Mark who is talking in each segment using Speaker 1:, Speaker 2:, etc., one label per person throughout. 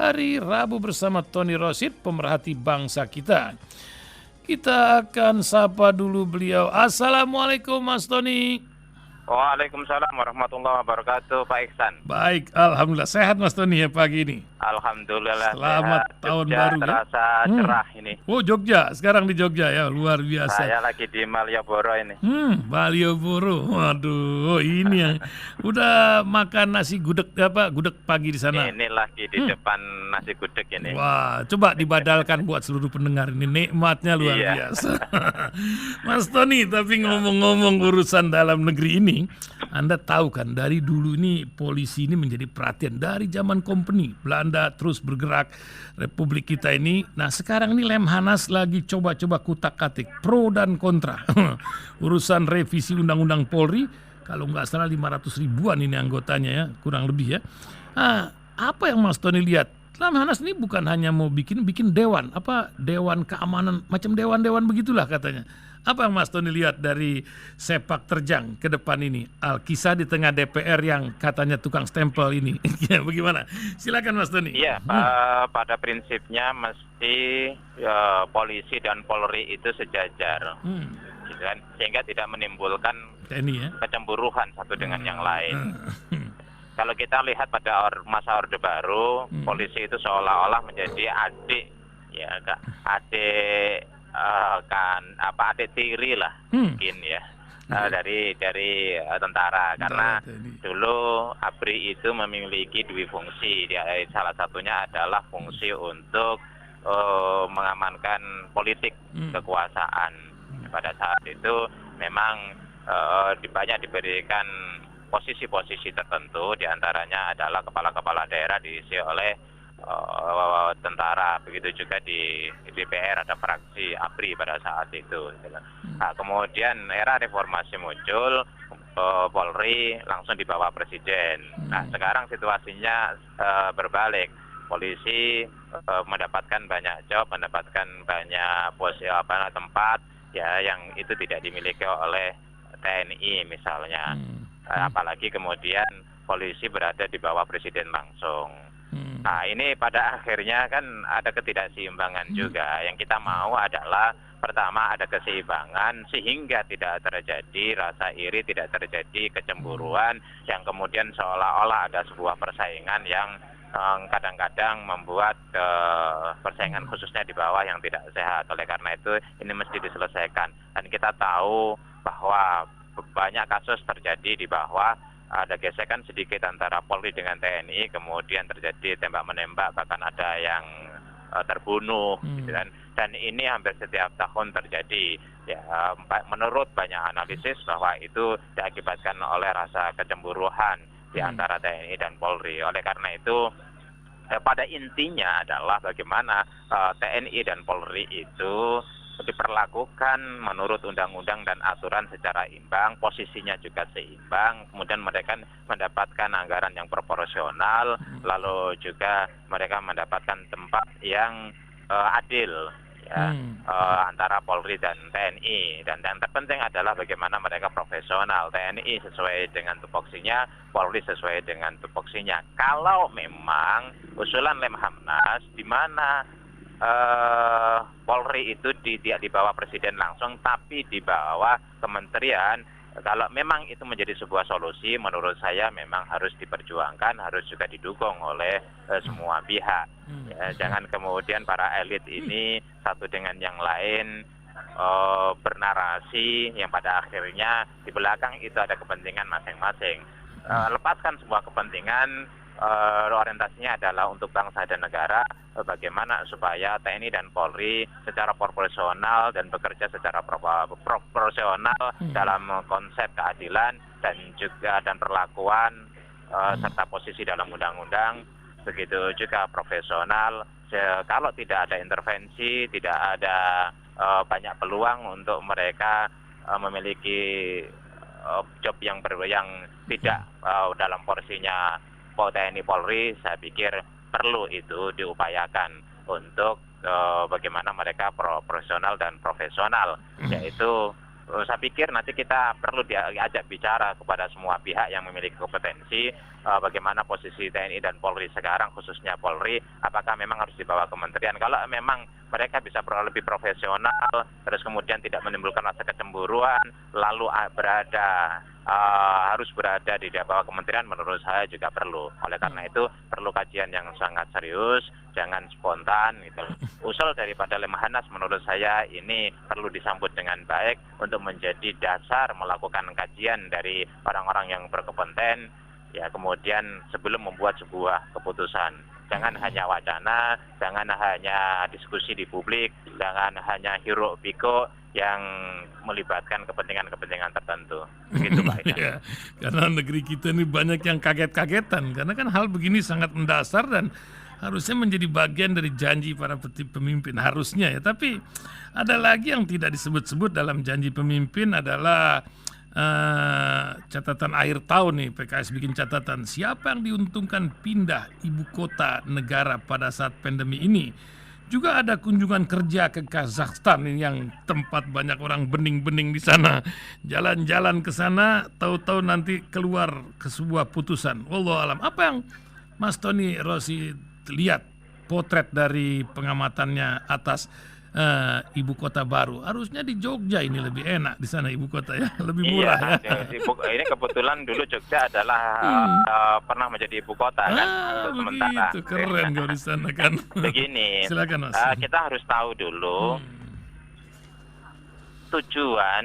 Speaker 1: hari Rabu bersama Tony Rosid, pemerhati bangsa kita. Kita akan sapa dulu beliau. Assalamualaikum Mas Tony.
Speaker 2: Waalaikumsalam warahmatullahi wabarakatuh, Pak Iksan.
Speaker 1: Baik, Alhamdulillah. Sehat Mas Tony ya pagi ini?
Speaker 2: Alhamdulillah.
Speaker 1: Selamat
Speaker 2: sehat.
Speaker 1: tahun
Speaker 2: Jogja
Speaker 1: baru
Speaker 2: terasa
Speaker 1: ya.
Speaker 2: cerah ini.
Speaker 1: Oh Jogja, sekarang di Jogja ya, luar biasa.
Speaker 2: Saya lagi di Malioboro ini.
Speaker 1: Malioboro. Waduh, ini yang udah makan nasi gudeg gudeg pagi di sana.
Speaker 2: Ini lagi di depan nasi gudeg ini.
Speaker 1: Wah, coba dibadalkan buat seluruh pendengar ini, nikmatnya luar biasa. Mas Tony, tapi ngomong-ngomong urusan dalam negeri ini, Anda tahu kan dari dulu ini polisi ini menjadi perhatian dari zaman company Belanda terus bergerak Republik kita ini. Nah sekarang ini Lemhanas lagi coba-coba kutak-katik pro dan kontra urusan revisi Undang-Undang Polri. Kalau nggak salah 500 ribuan ini anggotanya ya, kurang lebih ya. Nah, apa yang Mas Tony lihat? Lemhanas ini bukan hanya mau bikin dewan, dewan keamanan, macam dewan-dewan begitulah katanya. Apa yang Mas Tony lihat dari sepak terjang ke depan ini? Alkisah di tengah DPR yang katanya tukang stempel ini. Ya, bagaimana? Silakan Mas Tony.
Speaker 2: Iya, pada prinsipnya mesti polisi dan Polri itu sejajar. Gitu kan? Sehingga tidak menimbulkan
Speaker 1: TNI, ya?
Speaker 2: kecemburuan satu dengan yang lain. Kalau kita lihat pada masa Orde Baru, polisi itu seolah-olah menjadi adik tiri lah mungkin ya dari tentara, karena dulu ABRI itu memiliki dua fungsi. Salah satunya adalah fungsi untuk mengamankan politik kekuasaan. Pada saat itu memang banyak diberikan posisi-posisi tertentu, diantaranya adalah kepala-kepala daerah diisi oleh tentara. Begitu juga di DPR ada fraksi ABRI pada saat itu. Nah, kemudian era reformasi muncul, Polri langsung di bawah presiden. Nah sekarang situasinya berbalik. Polisi mendapatkan banyak job, mendapatkan banyak posisi tempat ya yang itu tidak dimiliki oleh TNI misalnya. Apalagi kemudian polisi berada di bawah presiden langsung. Nah ini pada akhirnya kan ada ketidakseimbangan juga. Yang kita mau adalah pertama ada keseimbangan sehingga tidak terjadi rasa iri, tidak terjadi kecemburuan yang kemudian seolah-olah ada sebuah persaingan yang kadang-kadang membuat persaingan khususnya di bawah yang tidak sehat. Oleh karena itu ini mesti diselesaikan. Dan kita tahu bahwa banyak kasus terjadi di bawah, ada gesekan sedikit antara Polri dengan TNI, kemudian terjadi tembak-menembak, bahkan ada yang terbunuh, gitu kan. Dan ini hampir setiap tahun terjadi. Ya, menurut banyak analisis bahwa itu diakibatkan oleh rasa kecemburuan di antara TNI dan Polri. Oleh karena itu, pada intinya adalah bagaimana TNI dan Polri itu diperlakukan menurut undang-undang dan aturan secara imbang, posisinya juga seimbang, kemudian mereka mendapatkan anggaran yang proporsional, lalu juga mereka mendapatkan tempat yang adil ya, antara Polri dan TNI. Dan yang terpenting adalah bagaimana mereka profesional. TNI sesuai dengan tupoksinya, Polri sesuai dengan tupoksinya. Kalau memang usulan Lemhanas di mana Polri itu tidak di bawah presiden langsung tapi di bawah kementerian, kalau memang itu menjadi sebuah solusi, menurut saya memang harus diperjuangkan, harus juga didukung oleh semua pihak. Ya, jangan kemudian para elit ini satu dengan yang lain bernarasi yang pada akhirnya di belakang itu ada kepentingan masing-masing. Lepaskan sebuah kepentingan, orientasinya adalah untuk bangsa dan negara, bagaimana supaya TNI dan Polri secara proporsional dan bekerja secara proporsional dalam konsep keadilan dan juga perlakuan serta posisi dalam undang-undang, begitu juga profesional. Kalau tidak ada intervensi, tidak ada banyak peluang untuk mereka memiliki job yang tidak dalam porsinya TNI Polri, saya pikir perlu itu diupayakan untuk bagaimana mereka profesional dan profesional. Yaitu saya pikir nanti kita perlu diajak bicara kepada semua pihak yang memiliki kompetensi bagaimana posisi TNI dan Polri sekarang, khususnya Polri, apakah memang harus dibawa kementerian. Kalau memang mereka bisa lebih profesional, terus kemudian tidak menimbulkan rasa kecemburuan, lalu harus berada di bawah kementerian, menurut saya juga perlu. Oleh karena itu perlu kajian yang sangat serius, jangan spontan gitu. Usul daripada Lemhanas menurut saya ini perlu disambut dengan baik untuk menjadi dasar melakukan kajian dari orang-orang yang berkompeten, ya kemudian sebelum membuat sebuah keputusan. Jangan hanya wacana, jangan hanya diskusi di publik, jangan hanya hiruk pikuk yang melibatkan kepentingan-kepentingan tertentu. Gitu Pak.
Speaker 1: Ya, karena negeri kita ini banyak yang kaget-kagetan, karena kan hal begini sangat mendasar dan harusnya menjadi bagian dari janji para pemimpin, harusnya ya. Tapi ada lagi yang tidak disebut-sebut dalam janji pemimpin adalah catatan akhir tahun nih. PKS bikin catatan siapa yang diuntungkan pindah ibu kota negara pada saat pandemi ini. Juga ada kunjungan kerja ke Kazakhstan yang tempat banyak orang bening-bening di sana. Jalan-jalan ke sana, tahu-tahu nanti keluar ke sebuah putusan. Wallahu alam. Apa yang Mas Tony Rossi lihat potret dari pengamatannya atas ibu kota baru? Harusnya di Jogja ini lebih enak di sana ibu kota ya, lebih murah ya.
Speaker 2: Ini kebetulan dulu Jogja adalah pernah menjadi ibu kota kan untuk sementara.
Speaker 1: Begitu keren kau di sana kan.
Speaker 2: Begini,
Speaker 1: silakan Mas.
Speaker 2: Kita harus tahu dulu tujuan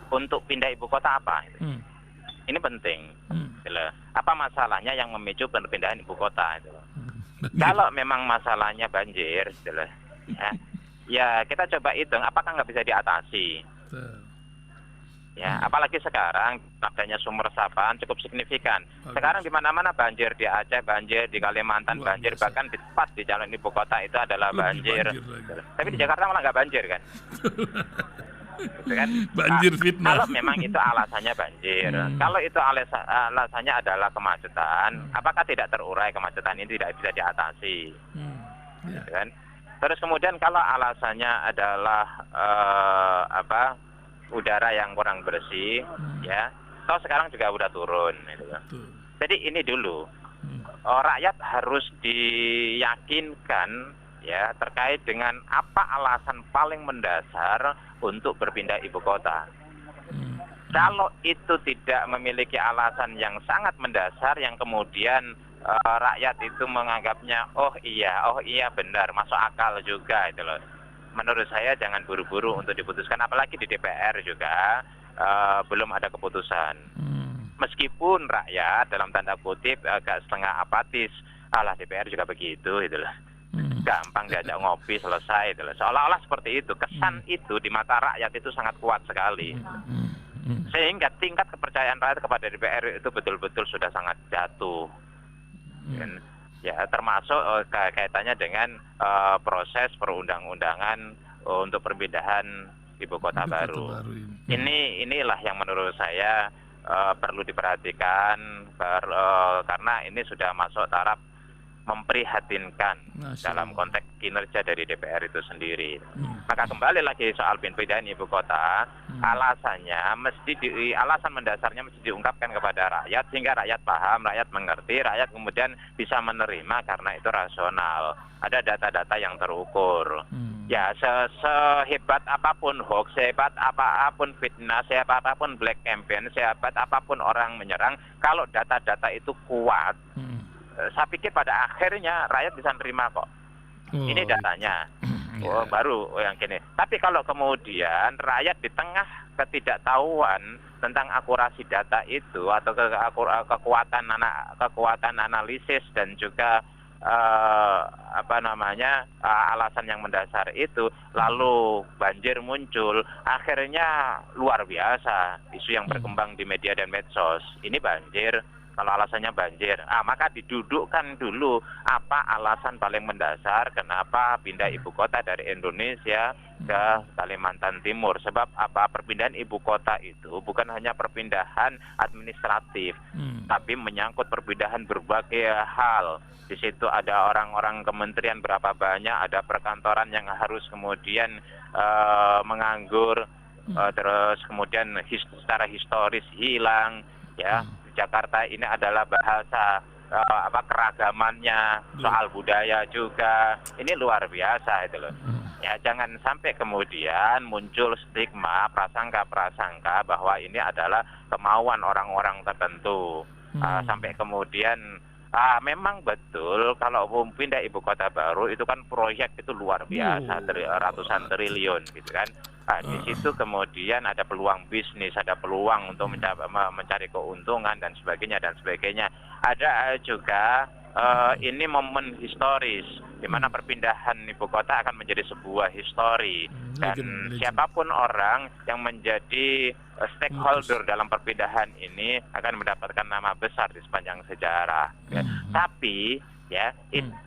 Speaker 2: untuk pindah ibu kota apa. Ini penting. Apa masalahnya yang memicu perpindahan ibu kota itu? Kalau memang masalahnya banjir, ya kita coba hitung apakah nggak bisa diatasi. Ya, apalagi sekarang adanya sumber resapan cukup signifikan. Sekarang di mana-mana banjir, di Aceh banjir, di Kalimantan banjir, bahkan di tempat di jalan ibu kota itu adalah banjir. Tapi di Jakarta malah nggak banjir kan? Gitu kan?
Speaker 1: Banjir fitnah.
Speaker 2: Kalau memang itu alasannya banjir, kalau itu alasannya adalah kemacetan, apakah tidak terurai kemacetan ini tidak bisa diatasi? Gitu kan? Terus kemudian kalau alasannya adalah udara yang kurang bersih, ya, toh sekarang juga udah turun. Gitu. Jadi ini dulu rakyat harus diyakinkan ya terkait dengan apa alasan paling mendasar untuk berpindah ibu kota. Kalau itu tidak memiliki alasan yang sangat mendasar yang kemudian rakyat itu menganggapnya oh iya benar, masuk akal juga itu loh. Menurut saya jangan buru-buru untuk diputuskan, apalagi di DPR juga belum ada keputusan. Meskipun rakyat dalam tanda kutip agak setengah apatis, alah DPR juga begitu itu loh. Gampang diajak ngopi selesai itu loh. Seolah-olah seperti itu, kesan itu di mata rakyat itu sangat kuat sekali. Sehingga tingkat kepercayaan rakyat kepada DPR itu betul-betul sudah sangat jatuh. Dan, ya termasuk kaitannya dengan proses perundang-undangan untuk perpindahan ibu kota baru. Inilah yang menurut saya perlu diperhatikan karena ini sudah masuk taraf memprihatinkan dalam konteks kinerja dari DPR itu sendiri. Maka kembali lagi soal pindahan ibu kota, alasannya alasan mendasarnya mesti diungkapkan kepada rakyat sehingga rakyat paham, rakyat mengerti, rakyat kemudian bisa menerima karena itu rasional. Ada data-data yang terukur. Ya sehebat apapun hoax, sehebat apapun fitnah, sehebat apapun black campaign, sehebat apapun orang menyerang, kalau data-data itu kuat, saya pikir pada akhirnya rakyat bisa nerima kok. Ini datanya. Baru yang gini. Tapi kalau kemudian rakyat di tengah ketidaktahuan tentang akurasi data itu atau kekuatan analisis dan juga alasan yang mendasar itu, lalu banjir muncul, akhirnya luar biasa isu yang berkembang di media dan medsos. Ini banjir. Kalau alasannya banjir, maka didudukkan dulu apa alasan paling mendasar kenapa pindah ibu kota dari Indonesia ke Kalimantan Timur. Sebab apa? Perpindahan ibu kota itu bukan hanya perpindahan administratif, tapi menyangkut perpindahan berbagai hal. Di situ ada orang-orang kementerian berapa banyak, ada perkantoran yang harus kemudian menganggur, terus kemudian secara historis hilang, ya. Jakarta ini adalah bahasa keragamannya, soal budaya juga, ini luar biasa itu loh. Ya, jangan sampai kemudian muncul stigma, prasangka bahwa ini adalah kemauan orang-orang tertentu. Sampai kemudian memang betul kalau pindah ibu kota baru itu kan proyek itu luar biasa, ratusan triliun gitu kan. Di situ kemudian ada peluang bisnis, ada peluang untuk mencari keuntungan dan sebagainya. Ada juga ini momen historis di mana perpindahan ibu kota akan menjadi sebuah histori, dan siapapun orang yang menjadi stakeholder dalam perpindahan ini akan mendapatkan nama besar di sepanjang sejarah. Tapi ya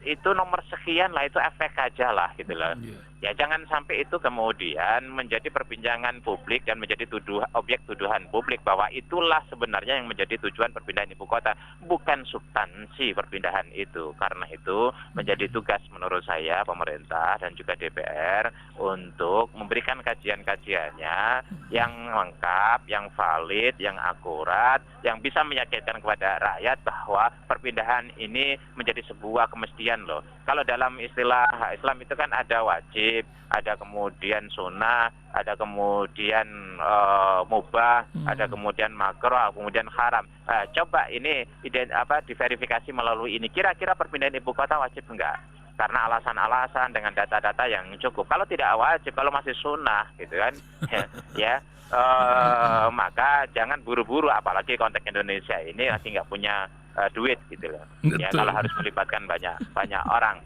Speaker 2: itu nomor sekian lah, itu efek aja lah gitu loh. Ya jangan sampai itu kemudian menjadi perbincangan publik dan menjadi objek tuduhan publik bahwa itulah sebenarnya yang menjadi tujuan perpindahan ibu kota, bukan substansi perpindahan itu. Karena itu menjadi tugas menurut saya pemerintah dan juga DPR untuk memberikan kajian-kajiannya yang lengkap, yang valid, yang akurat, yang bisa meyakinkan kepada rakyat bahwa perpindahan ini menjadi sebuah kemestian loh. Kalau dalam istilah Islam itu kan ada wajib, ada kemudian sunnah, ada kemudian mubah, ada kemudian makruh, kemudian haram. Coba ini diverifikasi melalui ini. Kira-kira perpindahan ibu kota wajib enggak? Karena alasan-alasan dengan data-data yang cukup. Kalau tidak wajib, kalau masih sunnah gitu kan, maka jangan buru-buru, apalagi konteks Indonesia ini lagi nggak punya duit gitu loh. Ya, kalau harus melibatkan banyak orang.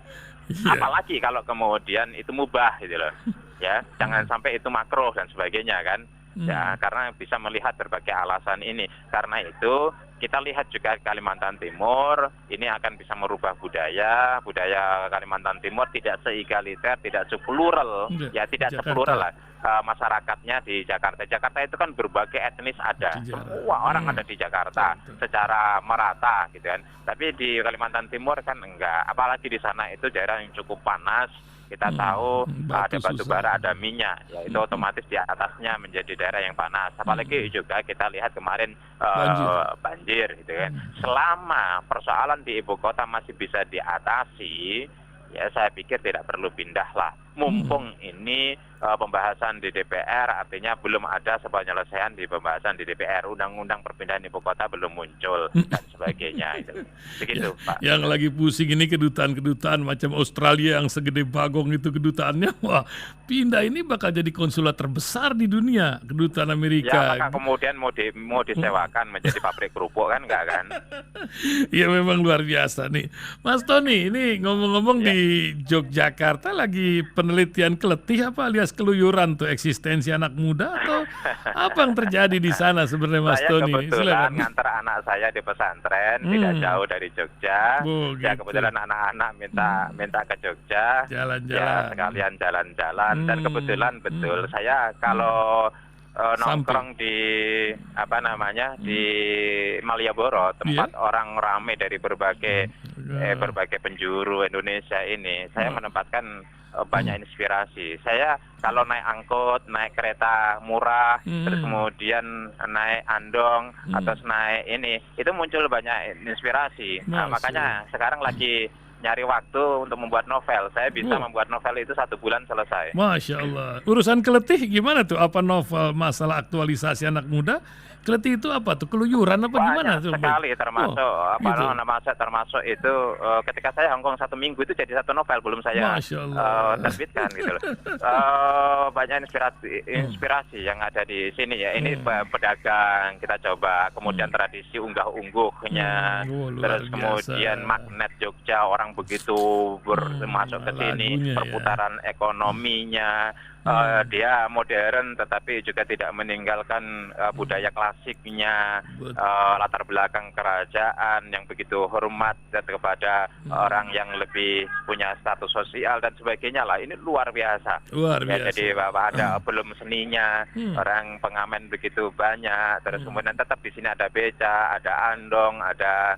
Speaker 2: Apalagi kalau kemudian itu mubah gitu loh. Ya, jangan sampai itu makruh dan sebagainya kan. Ya, karena bisa melihat berbagai alasan ini. Karena itu kita lihat juga Kalimantan Timur ini akan bisa merubah budaya Kalimantan Timur tidak seegaliter, tidak seplural, tidak seplural lah masyarakatnya di Jakarta. Jakarta itu kan berbagai etnis ada, semua orang ada di Jakarta secara merata gitu kan. Tapi di Kalimantan Timur kan enggak, apalagi di sana itu daerah yang cukup panas. Kita tahu ada batu bara, ada minyak, ya itu otomatis di atasnya menjadi daerah yang panas. Apalagi juga kita lihat kemarin banjir gitu kan. Selama persoalan di ibu kota masih bisa diatasi, ya saya pikir tidak perlu pindah lah. Mumpung ini pembahasan di DPR, artinya belum ada sebuah penyelesaian di pembahasan di DPR, undang-undang perpindahan ibu kota belum muncul dan sebagainya. Begitu, Pak.
Speaker 1: Yang lagi pusing ini kedutaan-kedutaan macam Australia yang segede bagong itu kedutaannya, wah pindah ini bakal jadi konsulat terbesar di dunia, kedutaan Amerika.
Speaker 2: Ya, maka kemudian mau disewakan menjadi pabrik kerupuk kan enggak kan?
Speaker 1: Ya memang luar biasa nih. Mas Tony, ini ngomong-ngomong di Yogyakarta lagi penelitian keletih apa alias keluyuran tuh, eksistensi anak muda atau apa yang terjadi di sana sebenarnya Mas Tony?
Speaker 2: Saya kebetulan ngantar anak saya di pesantren tidak jauh dari Jogja. Ya kebetulan anak-anak minta ke Jogja.
Speaker 1: Jalan-jalan.
Speaker 2: Ya sekalian jalan-jalan dan kebetulan betul saya kalau nongkrong di di Malioboro, tempat orang ramai dari berbagai penjuru Indonesia ini, saya menempatkan banyak inspirasi. Saya kalau naik angkot, naik kereta murah, terus kemudian naik andong atau naik ini, itu muncul banyak inspirasi. Makanya sekarang lagi nyari waktu untuk membuat novel. Saya bisa membuat novel itu 1 bulan selesai.
Speaker 1: Masya Allah. Urusan keletih gimana tuh? Apa novel masalah aktualisasi anak muda? Keletih itu apa tuh? Keluyuran apa gimana tuh?
Speaker 2: Banyak sekali, termasuk itu ketika saya Hongkong 1 minggu itu jadi 1 novel belum saya terbitkan gitu loh. Banyak inspirasi yang ada di sini ya. Ini pedagang kita coba, kemudian tradisi unggah-ungguhnya, terus kemudian magnet Jogja, orang begitu masuk ke sini, perputaran ekonominya. Dia modern tetapi juga tidak meninggalkan budaya klasiknya, latar belakang kerajaan yang begitu hormat kepada orang yang lebih punya status sosial dan sebagainya lah. Ini luar biasa. Jadi ada belum seninya, orang pengamen begitu banyak, terus kemudian tetap di sini ada beca, ada andong, ada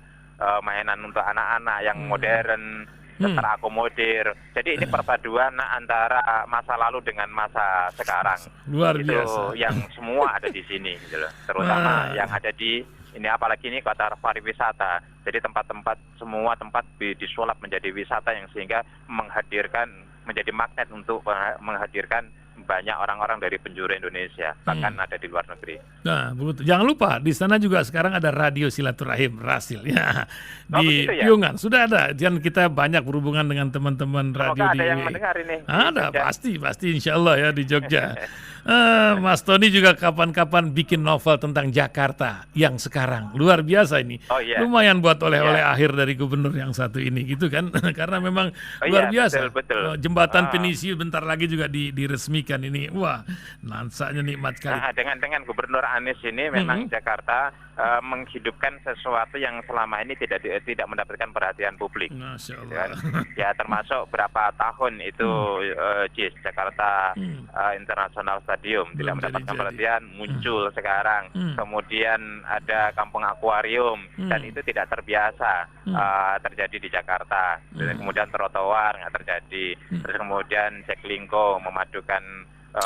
Speaker 2: mainan untuk anak-anak yang modern, terakomodir. Jadi ini perpaduan antara masa lalu dengan masa sekarang.
Speaker 1: Luar
Speaker 2: itu
Speaker 1: biasa.
Speaker 2: Yang semua ada di sini gitu loh. Terutama yang ada di ini apalagi ini kota pariwisata. Jadi semua tempat disulap menjadi wisata yang sehingga menjadi magnet untuk menghadirkan banyak orang-orang dari penjuru Indonesia, bahkan ada di luar negeri.
Speaker 1: Nah, betul. Jangan lupa di sana juga sekarang ada radio silaturahim Rasil ya di
Speaker 2: Begitu ya?
Speaker 1: Piungan sudah ada. Dan kita banyak berhubungan dengan teman-teman radio
Speaker 2: Semoga ada
Speaker 1: di
Speaker 2: yang mendengar ini.
Speaker 1: Ada pasti insya Allah ya di Jogja. Mas Tony juga kapan-kapan bikin novel tentang Jakarta yang sekarang luar biasa ini.
Speaker 2: Oh, iya.
Speaker 1: Lumayan buat oleh-oleh akhir dari gubernur yang satu ini gitu kan. Karena memang luar biasa.
Speaker 2: Betul.
Speaker 1: Jembatan Penisi bentar lagi juga diresmikan ini. Wah, nansanya nikmat sekali.
Speaker 2: Nah, dengan Gubernur Anies ini memang Jakarta menghidupkan sesuatu yang selama ini tidak mendapatkan perhatian publik.
Speaker 1: Masya
Speaker 2: Gitu
Speaker 1: Allah.
Speaker 2: kan. Ya termasuk berapa tahun itu JIS Jakarta International Stadium tidak mendapatkan perhatian, muncul sekarang. Kemudian ada Kampung Akuarium dan itu tidak terbiasa terjadi di Jakarta. Dan kemudian trotoar nggak terjadi. Terus kemudian Jaklingko memadukan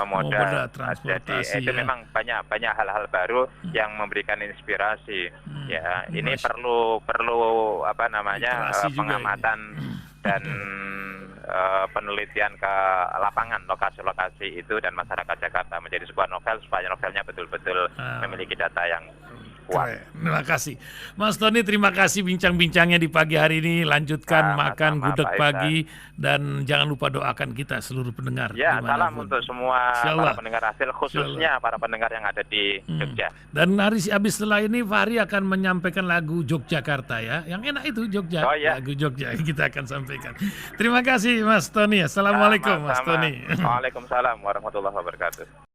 Speaker 2: moda
Speaker 1: transportasi.
Speaker 2: Jadi itu memang banyak hal-hal baru yang memberikan inspirasi. Ya, ini perlu pengamatan dan penelitian ke lapangan lokasi-lokasi itu dan masyarakat Jakarta menjadi sebuah novel supaya novelnya betul-betul memiliki data yang kuat.
Speaker 1: Terima kasih Mas Tony, terima kasih bincang-bincangnya di pagi hari ini. Lanjutkan makan gudeg pagi dan jangan lupa doakan kita seluruh pendengar.
Speaker 2: Ya, salam
Speaker 1: dimanapun.
Speaker 2: untuk semua para pendengar Rasil, khususnya para pendengar yang ada di Jogja.
Speaker 1: Dan habis setelah ini Fahri akan menyampaikan lagu Yogyakarta ya, yang enak itu Jogja.
Speaker 2: Oh, ya.
Speaker 1: Lagu Jogja kita akan sampaikan. Terima kasih Mas Tony. Assalamualaikum Mas Tony.
Speaker 2: Waalaikumsalam warahmatullahi wabarakatuh.